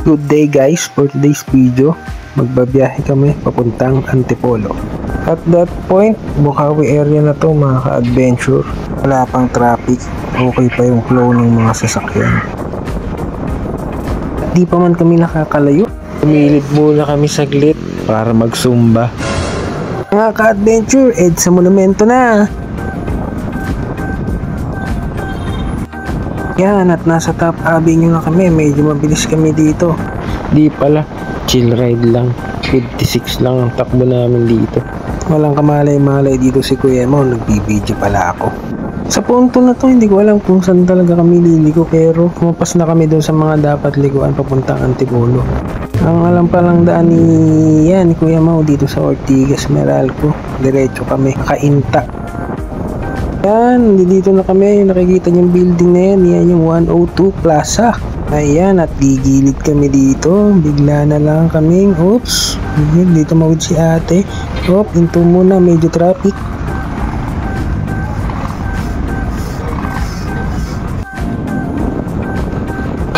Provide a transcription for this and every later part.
Good day guys, for today's video, magbabiyahe kami papuntang Antipolo. At that point, Bukawi area na to mga ka-adventure. Wala pang traffic, okay pa yung flow ng mga sasakyan. Di pa man kami nakakalayo, umilid muna kami saglit para magsumba. Mga ka-adventure, sa monumento na! Yan, at nasa top avenue na kami. Medyo mabilis kami dito. Di pala, chill ride lang. 56 lang ang takbo namin dito. Walang kamalay-malay dito si Kuya Mo. Nagbibideo pala ako. Sa punto na to, hindi ko alam kung saan talaga kami liligo. Pero kumapas na kami doon sa mga dapat liguan papuntang Antipolo. Ang alam palang daan ni Kuya Mo dito sa Ortigas, Meralco. Diretso kami, kakainta. Yan, dito na kami, nakikita yung building na yan, yan yung 102 Plaza. Ayan, at gigilid kami dito, bigla na lang kaming, oops, dito mawid si ate, into muna, medyo traffic.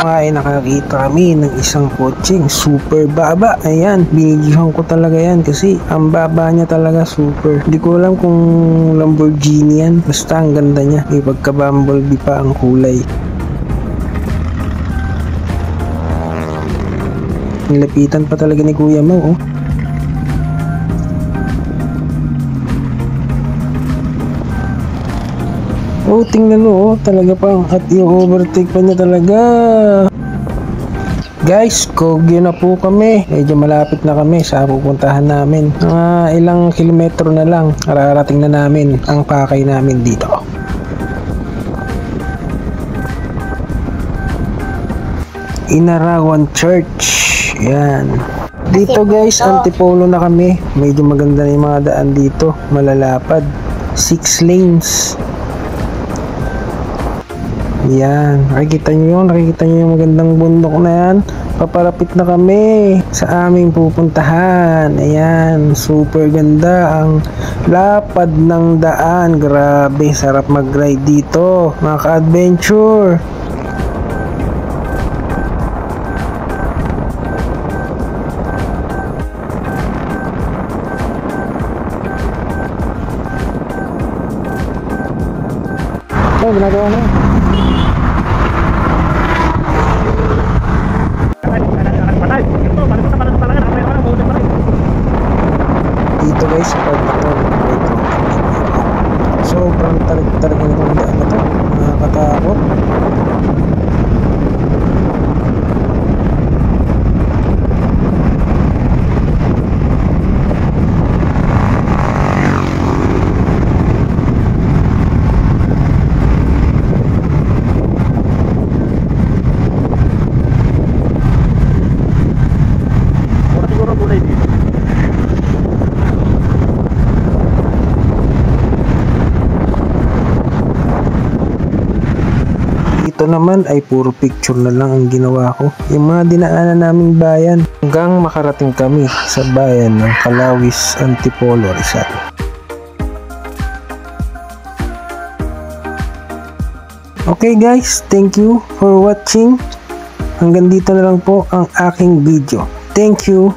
Ay, nakakita kami ng isang kotseng super baba. Ayan, binigyan ko talaga yan kasi ang baba niya talaga super. Hindi ko alam kung Lamborghini yan, basta ang ganda niya. May pagka Bumblebee pa ang kulay. Nilapitan pa talaga ni Kuya Mo, oh. Oh, tingnan mo, talaga pa, at yung overtake pa niya talaga. Guys, Kogyo na po kami. Medyo malapit na kami sa pupuntahan namin. Ilang kilometro na lang, ararating na namin ang pakay namin dito. Inarawan Church. Yan. Dito guys, Antipolo na kami. Medyo maganda na yung mga daan dito. Malalapad. 6 lanes. Yan, nakikita nyo yung magandang bundok na yan. Papalapit na kami sa aming pupuntahan. Ayan, super ganda ang lapad ng daan. Grabe, sarap mag-ride dito mga ka-adventure. Oh, ginagawa na. Dito guys, pag ito sobrang tarik-tarik ng daan na to, nakakatakot. Ito naman ay puro picture na lang ang ginawa ko. Yung mga dinaanan naming bayan hanggang makarating kami sa bayan ng Calawis, Antipolo, Rizal. Okay guys, thank you for watching. Hanggang dito na lang po ang aking video. Thank you.